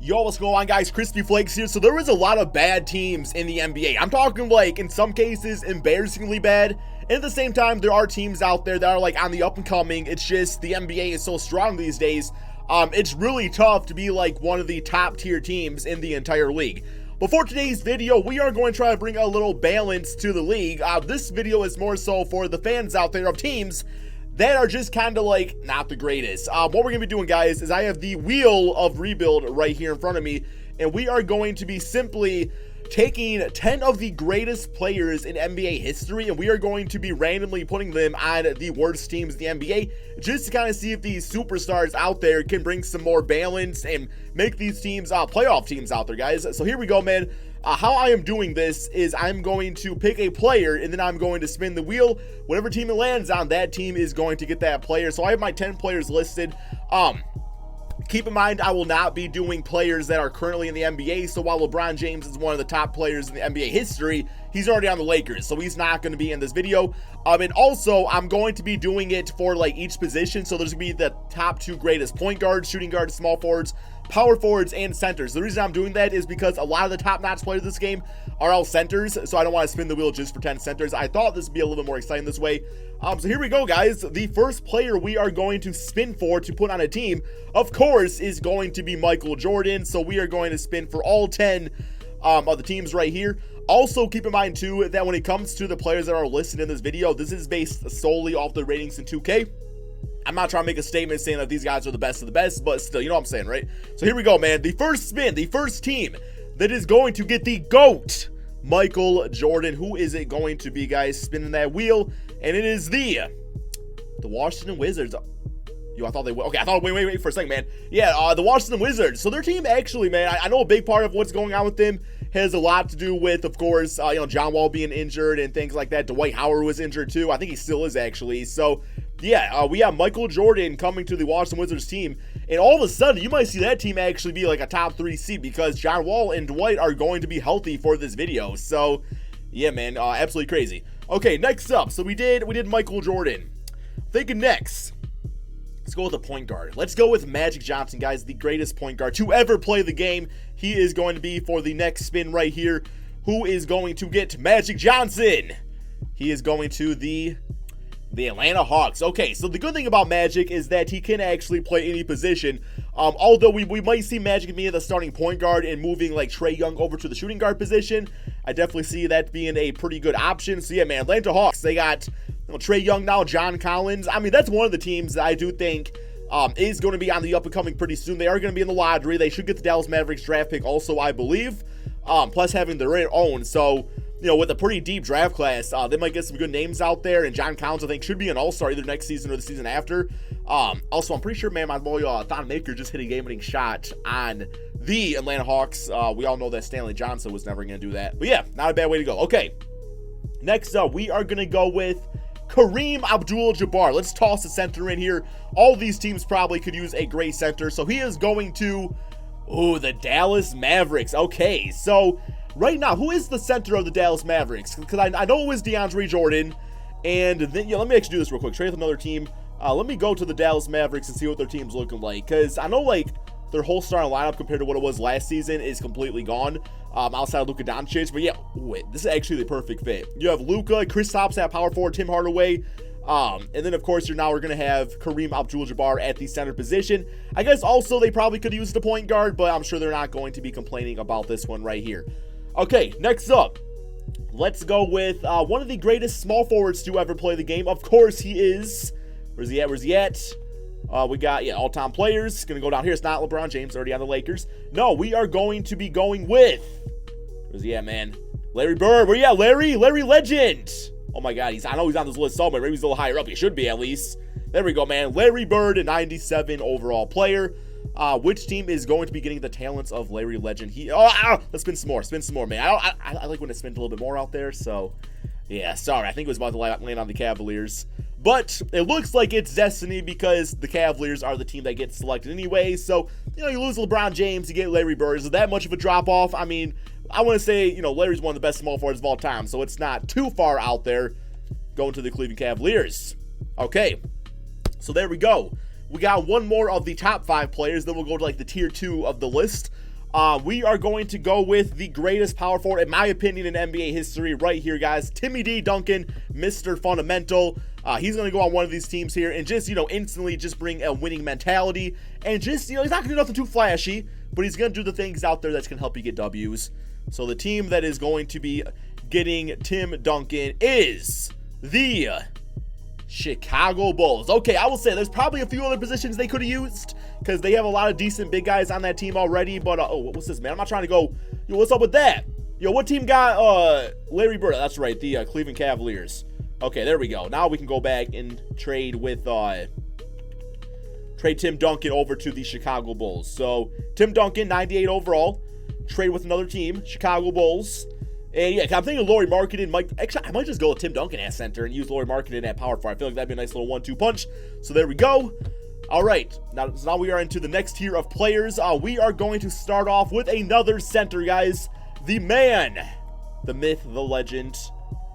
Yo, what's going on, guys? KrispyFlakes here. So there was a lot of bad teams in the NBA. I'm talking like, in some cases, embarrassingly bad. And at the same time, there are teams out there that are like on the up and coming. It's just the NBA is so strong these days. It's really tough to be like one of the top tier teams in the entire league. But for today's video, we are going to try to bring a little balance to the league. This video is more so for the fans out there of teams that are just kind of like not the greatest. What we're going to be doing, guys, is I have the wheel of rebuild right here in front of me, and we are going to be simply taking 10 of the greatest players in NBA history, and we are going to be randomly putting them on the worst teams in the NBA, just to kind of see if these superstars out there can bring some more balance and make these teams playoff teams out there, guys. So here we go, man. How I am doing this is I'm going to pick a player, and then I'm going to spin the wheel. Whatever team it lands on, that team is going to get that player. So I have my 10 players listed. Keep in mind, I will not be doing players that are currently in the NBA. So while LeBron James is one of the top players in the NBA history, he's already on the Lakers, so he's not going to be in this video. And also, I'm going to be doing it for like each position. So there's going to be the top 2 greatest point guards, shooting guards, small forwards, power forwards, and centers. The reason I'm doing that is because a lot of the top-notch players of this game are all centers, so I don't want to spin the wheel just for 10 centers. I thought this would be a little bit more exciting this way. So here we go, guys. The first player we are going to spin for to put on a team, of course, is going to be Michael Jordan. So we are going to spin for all 10 of the teams right here. Also, keep in mind, too, that when it comes to the players that are listed in this video, this is based solely off the ratings in 2K. I'm not trying to make a statement saying that these guys are the best of the best, but still, you know what I'm saying, right? So here we go, man. The first spin, the first team that is going to get the GOAT, Michael Jordan. Who is it going to be, guys? Spinning that wheel, and it is the Washington Wizards. Yo, I thought they would. Okay, I thought, wait for a second, man. Yeah, the Washington Wizards. So their team actually, man, I know a big part of what's going on with them has a lot to do with, of course, John Wall being injured and things like that. Dwight Howard was injured too. I think he still is, actually. So yeah, we have Michael Jordan coming to the Washington Wizards team, and all of a sudden you might see that team actually be like a top 3 seed because John Wall and Dwight are going to be healthy for this video. So yeah, man, absolutely crazy. Okay, next up, so we did Michael Jordan. Thinking next, let's go with a point guard. Let's go with Magic Johnson, guys, the greatest point guard to ever play the game. He is going to be for the next spin right here. Who is going to get Magic Johnson? He is going to the Atlanta Hawks. Okay, so the good thing about Magic is that he can actually play any position. Although we might see Magic being the starting point guard and moving like Trae Young over to the shooting guard position. I definitely see that being a pretty good option. So yeah, man, Atlanta Hawks, they got Trae Young now, John Collins. I mean, that's one of the teams that I do think is going to be on the up and coming pretty soon. They are going to be in the lottery. They should get the Dallas Mavericks draft pick also, I believe. Plus having their own. So, with a pretty deep draft class, they might get some good names out there. And John Collins, I think, should be an all-star either next season or the season after. Also, I'm pretty sure, man, my boy Thon Maker just hit a game-winning shot on the Atlanta Hawks. We all know that Stanley Johnson was never going to do that. But yeah, not a bad way to go. Okay, next up, we are going to go with Kareem Abdul-Jabbar. Let's toss the center in here. All these teams probably could use a great center. So he is going to, the Dallas Mavericks. Okay, so right now, who is the center of the Dallas Mavericks? Because I know it was DeAndre Jordan. And then, let me actually do this real quick. Trade with another team. Let me go to the Dallas Mavericks and see what their team's looking like. Because I know, like, their whole starting lineup compared to what it was last season is completely gone. Outside of Luka Doncic. But yeah, wait, this is actually the perfect fit. You have Luka, Kristaps at power forward, Tim Hardaway. And then, of course, we're going to have Kareem Abdul-Jabbar at the center position. I guess also they probably could use the point guard, but I'm sure they're not going to be complaining about this one right here. Okay, next up, let's go with one of the greatest small forwards to ever play the game. Of course, he is. Where's he at? We got, all-time players. Going to go down here. It's not LeBron James, already on the Lakers. No, we are going to be going with, where's he at, man? Larry Bird. Where you at, Larry? Larry Legend. Oh, my God. I know he's on this list somewhere. Maybe he's a little higher up. He should be, at least. There we go, man. Larry Bird, a 97 overall player. Which team is going to be getting the talents of Larry Legend? Let's spin some more. Spin some more, man. I like when it spins a little bit more out there, so yeah, sorry. I think it was about to land on the Cavaliers. But it looks like it's destiny because the Cavaliers are the team that gets selected anyway. So, you lose LeBron James, you get Larry Bird. Is it that much of a drop-off? I mean, I want to say, Larry's one of the best small forwards of all time. So it's not too far out there going to the Cleveland Cavaliers. Okay, so there we go. We got one more of the top 5 players. Then we'll go to, like, the tier 2 of the list. We are going to go with the greatest power forward, in my opinion, in NBA history right here, guys. Timmy D. Duncan, Mr. Fundamental. He's going to go on one of these teams here and just, instantly just bring a winning mentality. And just, he's not going to do nothing too flashy, but he's going to do the things out there that's going to help you get W's. So the team that is going to be getting Tim Duncan is the Chicago Bulls. Okay, I will say there's probably a few other positions they could have used because they have a lot of decent big guys on that team already. But, oh, what's this, man? I'm not trying to go, what's up with that? What team got Larry Bird? That's right, the Cleveland Cavaliers. Okay, there we go. Now we can go back and trade with, trade Tim Duncan over to the Chicago Bulls. So, Tim Duncan, 98 overall. Trade with another team, Chicago Bulls. And yeah, I'm thinking Lauri Markkanen I might just go with Tim Duncan at center and use Lauri Markkanen at power forward. I feel like that'd be a nice little 1-2 punch. So there we go. All right, now we are into the next tier of players. We are going to start off with another center, guys. The man, the myth, the legend.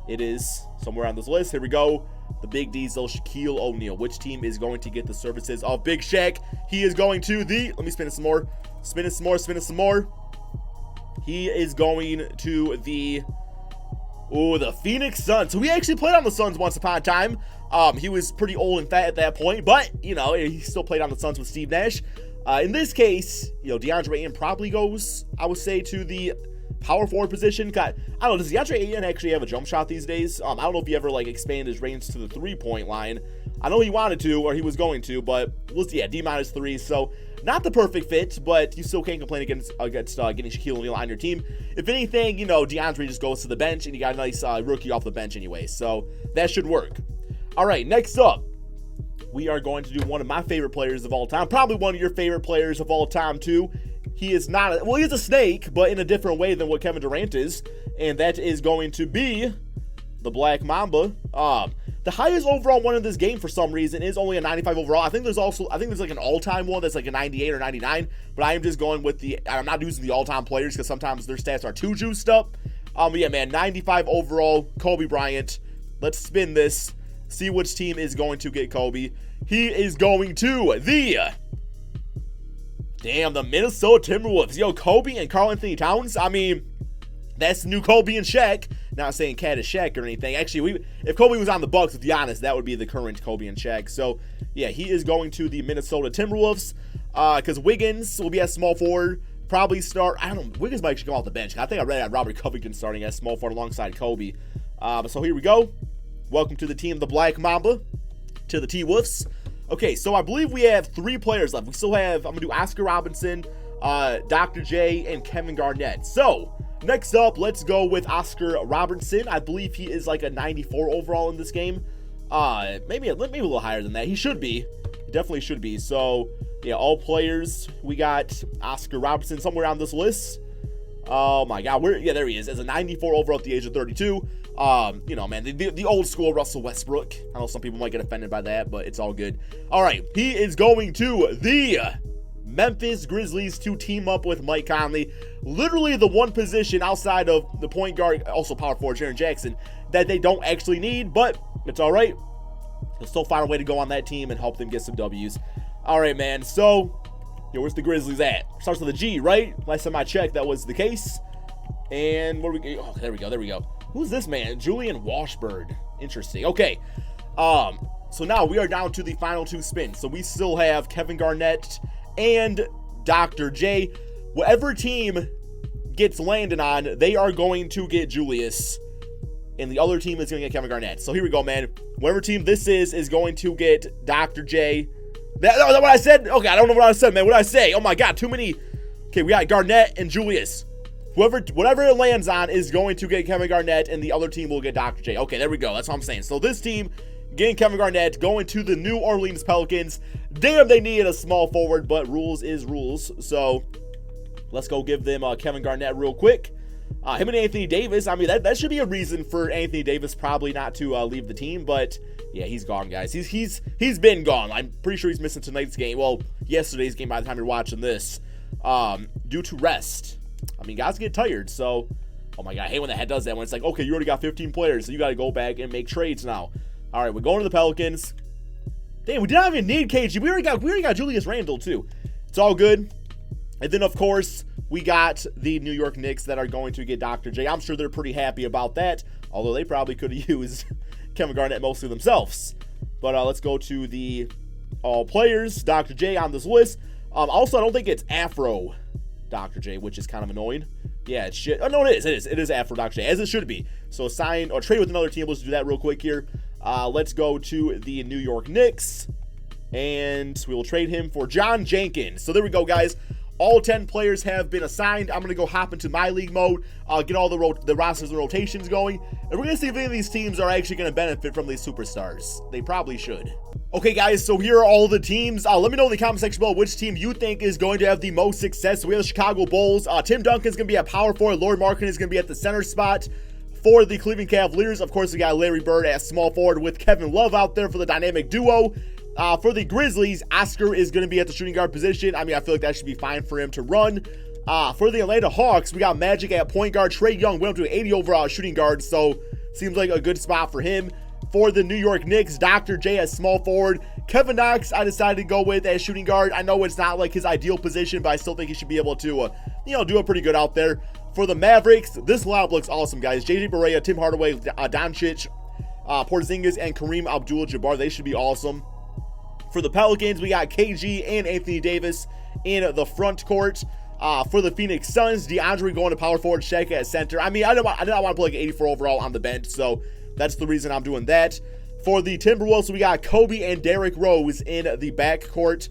It is somewhere on this list. Here we go. The Big Diesel, Shaquille O'Neal. Which team is going to get the services of Big Shaq? He is going to the, let me spin it some more. Spin it some more, spin it some more. He is going to the Phoenix Suns. So he actually played on the Suns once upon a time. He was pretty old and fat at that point, but, he still played on the Suns with Steve Nash. In this case, DeAndre Ayton probably goes, I would say, to the power forward position. I don't know, does DeAndre Ayton actually have a jump shot these days? I don't know if he ever, expanded his range to the three-point line. I know he wanted to, or he was going to, but, D-3, so not the perfect fit, but you still can't complain against getting Shaquille O'Neal on your team. If anything, DeAndre just goes to the bench, and you got a nice rookie off the bench anyway, so that should work. All right, next up, we are going to do one of my favorite players of all time, probably one of your favorite players of all time, too. He is not, he is a snake, but in a different way than what Kevin Durant is, and that is going to be the Black Mamba. The highest overall one in this game for some reason is only a 95 overall. I think there's an all-time one that's like a 98 or 99, but I am just going with I'm not using the all-time players because sometimes their stats are too juiced up. But yeah, man, 95 overall, Kobe Bryant. Let's spin this, see which team is going to get Kobe. He is going to the Minnesota Timberwolves. Yo, Kobe and Karl-Anthony Towns, that's the new Kobe and Shaq. Not saying Cat is Shaq or anything. Actually, if Kobe was on the Bucks, to be honest, that would be the current Kobe and Shaq. So, yeah, he is going to the Minnesota Timberwolves. Because Wiggins will be at small forward. Probably start, I don't know, Wiggins might actually go off the bench. I think I read Robert Covington starting at small forward alongside Kobe. So here we go. Welcome to the team, the Black Mamba, to the T-Wolves. Okay, so I believe we have 3 players left. We still have, I'm going to do Oscar Robinson, Dr. J, and Kevin Garnett. So, next up, let's go with Oscar Robertson. I believe he is like a 94 overall in this game. Maybe a little higher than that. He should be. He definitely should be. So, yeah, all players. We got Oscar Robertson somewhere on this list. Oh my God, there he is, as a 94 overall at the age of 32. Man, the old school Russell Westbrook. I know some people might get offended by that, but it's all good. All right, he is going to the Memphis Grizzlies to team up with Mike Conley. Literally the one position outside of the point guard, also power forward Jaren Jackson, that they don't actually need, but it's all right. They'll still find a way to go on that team and help them get some W's. All right, man. So, where's the Grizzlies at? Starts with a G, right? Last time I checked, that was the case. And where we? Oh, there we go. Who's this man? Julian Washburn. Interesting. Okay. So now we are down to the final 2 spins. So we still have Kevin Garnett and Dr. J. Whatever team gets landed on, they are going to get Julius. And the other team is going to get Kevin Garnett. So here we go, man. Whatever team this is going to get Dr. J. That what I said? Okay, I don't know what I said, man. What did I say? Oh my God, too many. Okay, we got Garnett and Julius. Whatever it lands on is going to get Kevin Garnett, and the other team will get Dr. J. Okay, there we go. That's what I'm saying. So this team getting Kevin Garnett, going to the New Orleans Pelicans. Damn, they needed a small forward, but rules is rules. So let's go give them Kevin Garnett real quick. Him and Anthony Davis, that should be a reason for Anthony Davis probably not to leave the team, but yeah, he's gone, guys. He's been gone. I'm pretty sure he's missing tonight's game. Well, yesterday's game by the time you're watching this, due to rest. Guys get tired, so oh my God, I hate when that does that, when it's like, okay, you already got 15 players, so you got to go back and make trades now. All right, we're going to the Pelicans. Damn, we did not even need KG. We already got Julius Randle too. It's all good. And then, of course, we got the New York Knicks that are going to get Dr. J. I'm sure they're pretty happy about that, although they probably could have used Kevin Garnett mostly themselves. But let's go to the all players. Dr. J on this list. Also, I don't think it's Afro Dr. J, which is kind of annoying. Yeah, it's shit. Oh, no, it is. It is Afro Dr. J, as it should be. So sign or trade with another team. Let's do that real quick here. Let's go to the New York Knicks, and we will trade him for John Jenkins. So there we go, guys. All 10 players have been assigned. I'm going to go hop into my league mode, get all the rosters and rotations going, and we're going to see if any of these teams are actually going to benefit from these superstars. They probably should. Okay, guys, so here are all the teams. Let me know in the comment section below which team you think is going to have the most success. So we have the Chicago Bulls. Tim Duncan's going to be at power forward. Lauri Markkanen is going to be at the center spot. For the Cleveland Cavaliers, of course, we got Larry Bird at small forward with Kevin Love out there for the dynamic duo. For the Grizzlies, Oscar is going to be at the shooting guard position. I mean, I feel like that should be fine for him to run. For the Atlanta Hawks, we got Magic at point guard. Trae Young went up to an 80 overall shooting guard, so seems like a good spot for him. For the New York Knicks, Dr. J at small forward. Kevin Knox, I decided to go with as shooting guard. I know it's not like his ideal position, but I still think he should be able to, do it pretty good out there. For the Mavericks, this lineup looks awesome, guys. JJ Barea, Tim Hardaway, Doncic, Porzingis, and Kareem Abdul-Jabbar. They should be awesome. For the Pelicans, we got KG and Anthony Davis in the front court. For the Phoenix Suns, DeAndre going to power forward, Shaq at center. I mean, I did not want to play like 84 overall on the bench, so that's the reason I'm doing that. For the Timberwolves, we got Kobe and Derrick Rose in the backcourt.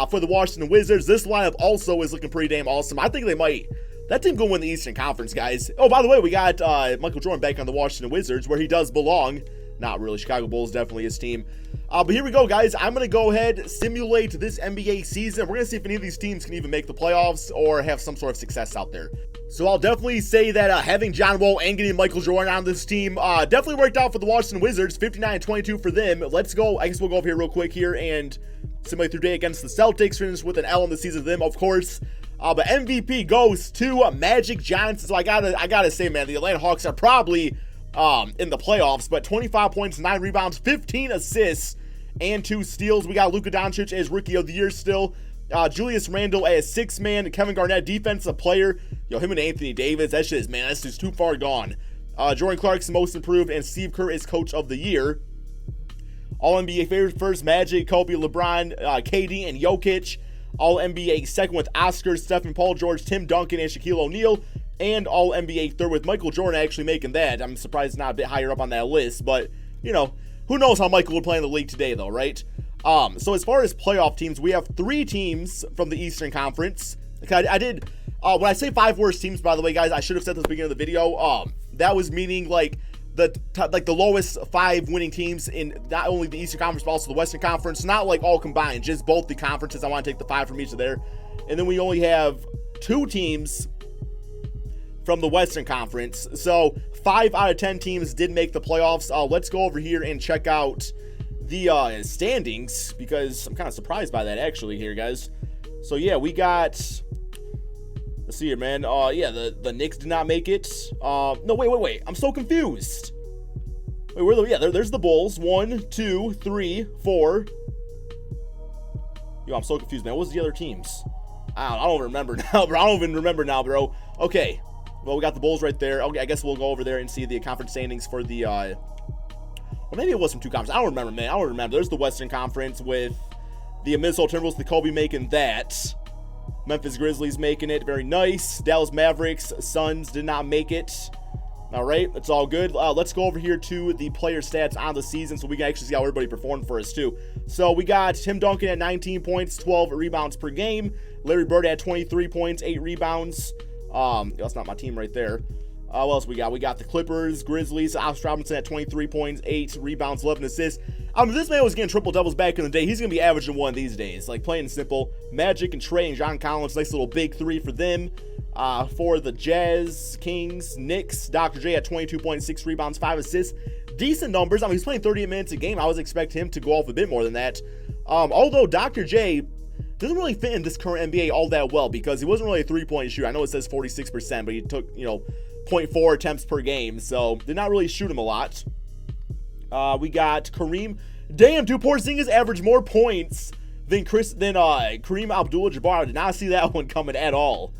For the Washington Wizards, this lineup also is looking pretty damn awesome. I think they might. That team gonna win the Eastern Conference, guys. Oh, by the way, we got Michael Jordan back on the Washington Wizards, where he does belong. Not really. Chicago Bulls definitely his team. But here we go, guys. I'm going to go ahead, simulate this NBA season. We're going to see if any of these teams can even make the playoffs or have some sort of success out there. So I'll definitely say that having John Wall and getting Michael Jordan on this team definitely worked out for the Washington Wizards. 59-22 for them. Let's go. I guess we'll go over here real quick here and simulate through day against the Celtics. Finish with an L in the season of them, of course. But MVP goes to Magic Johnson. So I gotta say, man, the Atlanta Hawks are probably in the playoffs, but 25 points, 9 rebounds, 15 assists, and 2 steals. We got Luka Doncic as Rookie of the Year still. Julius Randle as 6-man. Kevin Garnett, Defensive Player. Yo, him and Anthony Davis, that's just too far gone. Jordan Clarkson, Most Improved, and Steve Kerr is Coach of the Year. All-NBA favorite first, Magic, Kobe, LeBron, KD, and Jokic. All-NBA second with Oscar, Stephen, Paul George, Tim Duncan, and Shaquille O'Neal. And All-NBA third with Michael Jordan actually making that. I'm surprised it's not a bit higher up on that list, but, who knows how Michael would play in the league today, though, right? So as far as playoff teams, we have 3 teams from the Eastern Conference. I did, when I say 5 worst teams, by the way, guys, I should have said this at the beginning of the video. That was meaning, the lowest 5 winning teams in not only the Eastern Conference, but also the Western Conference. Not, all combined, just both the conferences. I want to take the 5 from each of there. And then we only have 2 teams from the Western Conference. So 5 out of 10 teams did make the playoffs. Let's go over here and check out the standings, because I'm kind of surprised by that actually here, guys. So yeah, we got, let's see here, man. Yeah, the Knicks did not make it. No, wait. I'm so confused. Wait, there's the Bulls. 1, 2, 3, 4. Yo, I'm so confused, man. What was the other teams? I don't remember now, bro. I don't even remember now, bro. Okay. Well, we got the Bulls right there. Okay, I guess we'll go over there and see the conference standings for the, or maybe it was from 2 conferences. I don't remember, man. I don't remember. There's the Western Conference with the Minnesota Timberwolves, the Kobe making that. Memphis Grizzlies making it. Very nice. Dallas Mavericks, Suns did not make it. All right, it's all good. Let's go over here to the player stats on the season so we can actually see how everybody performed for us, too. So we got Tim Duncan at 19 points, 12 rebounds per game. Larry Bird at 23 points, 8 rebounds. That's not my team right there. What else we got? We got the Clippers, Grizzlies, Oscar Robinson at 23 points, 8 rebounds, 11 assists. This man was getting triple doubles back in the day. He's going to be averaging 1 these days. Plain and simple. Magic and Trae and John Collins, nice little big 3 for them. For the Jazz, Kings, Knicks, Dr. J at 22.6 rebounds, 5 assists. Decent numbers. He's playing 38 minutes a game. I was expecting him to go off a bit more than that. Although Dr. J doesn't really fit in this current NBA all that well, because he wasn't really a 3-point shooter. I know it says 46%, but he took, 0.4 attempts per game, so did not really shoot him a lot. We got Kareem. Damn, dude, Porzingis averaged more points than Kareem Abdul-Jabbar. I did not see that one coming at all.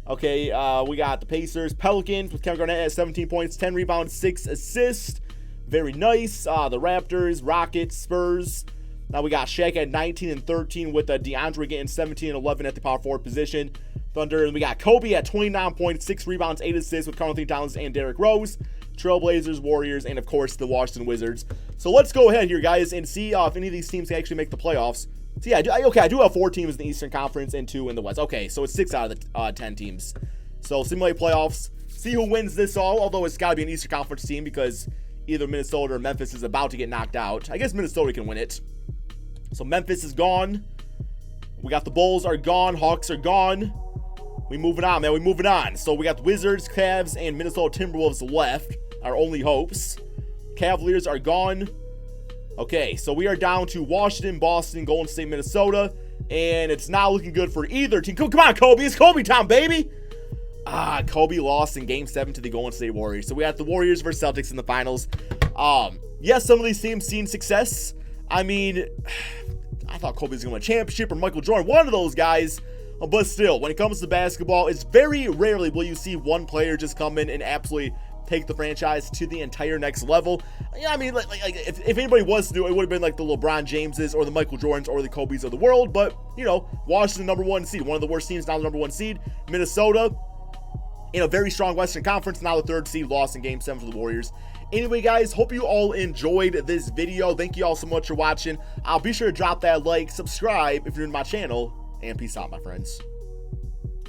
Okay, we got the Pacers, Pelicans with Kevin Garnett at 17 points, 10 rebounds, 6 assists. Very nice. The Raptors, Rockets, Spurs. Now we got Shaq at 19 and 13 with DeAndre getting 17 and 11 at the power forward position. Thunder, and we got Kobe at 29 points, 6 rebounds, 8 assists with Karl-Anthony Towns and Derrick Rose. Trailblazers, Warriors, and of course the Washington Wizards. So let's go ahead here, guys, and see if any of these teams can actually make the playoffs. So yeah, I do have 4 teams in the Eastern Conference and 2 in the West. Okay, so it's 6 out of the 10 teams. So simulate playoffs, see who wins this all, although it's got to be an Eastern Conference team because either Minnesota or Memphis is about to get knocked out. I guess Minnesota can win it. So Memphis is gone. We got the Bulls are gone. Hawks are gone. We moving on, man. We moving on. So we got the Wizards, Cavs, and Minnesota Timberwolves left. Our only hopes. Cavaliers are gone. Okay, so we are down to Washington, Boston, Golden State, Minnesota. And it's not looking good for either team. Come on, Kobe. It's Kobe time, baby. Kobe lost in Game 7 to the Golden State Warriors. So we have the Warriors versus Celtics in the finals. Yes, some of these teams seen success. I mean, I thought Kobe was going to win a championship or Michael Jordan, one of those guys. But still, when it comes to basketball, it's very rarely will you see one player just come in and absolutely take the franchise to the entire next level. Yeah, I mean, like if anybody was to do it, it would have been like the LeBron Jameses or the Michael Jordans or the Kobes of the world. But, you know, Washington, #1 seed, one of the worst teams, now the #1 seed. Minnesota, in a very strong Western Conference, now the 3rd seed, lost in Game 7 to the Warriors. Anyway, guys, hope you all enjoyed this video. Thank you all so much for watching. Be sure to drop that like, subscribe if you're new to my channel, and peace out, my friends.